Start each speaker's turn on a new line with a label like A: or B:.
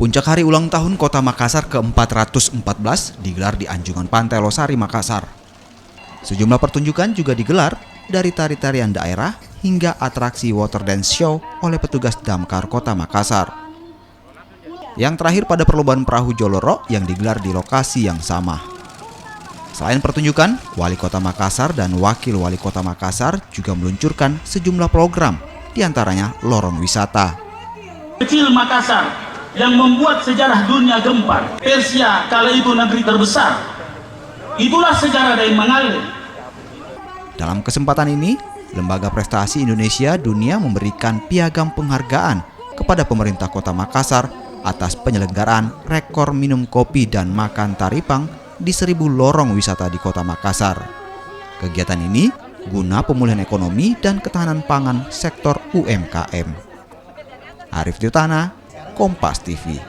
A: Puncak Hari Ulang Tahun Kota Makassar ke-414 digelar di Anjungan Pantai Losari, Makassar. Sejumlah pertunjukan juga digelar dari tari-tarian daerah hingga atraksi water dance show oleh petugas Damkar Kota Makassar. Yang terakhir pada perlombaan perahu Joloro yang digelar di lokasi yang sama. Selain pertunjukan, Wali Kota Makassar dan Wakil Wali Kota Makassar juga meluncurkan sejumlah program, diantaranya lorong wisata.
B: Kecil Makassar yang membuat sejarah dunia gempar. Persia kala itu negeri terbesar. Itulah sejarah dari mengalir.
A: Dalam kesempatan ini, Lembaga Prestasi Indonesia Dunia memberikan piagam penghargaan kepada pemerintah Kota Makassar atas penyelenggaraan rekor minum kopi dan makan taripang di 1000 lorong wisata di Kota Makassar. Kegiatan ini guna pemulihan ekonomi dan ketahanan pangan sektor UMKM. Arif Diutana, Kompas TV.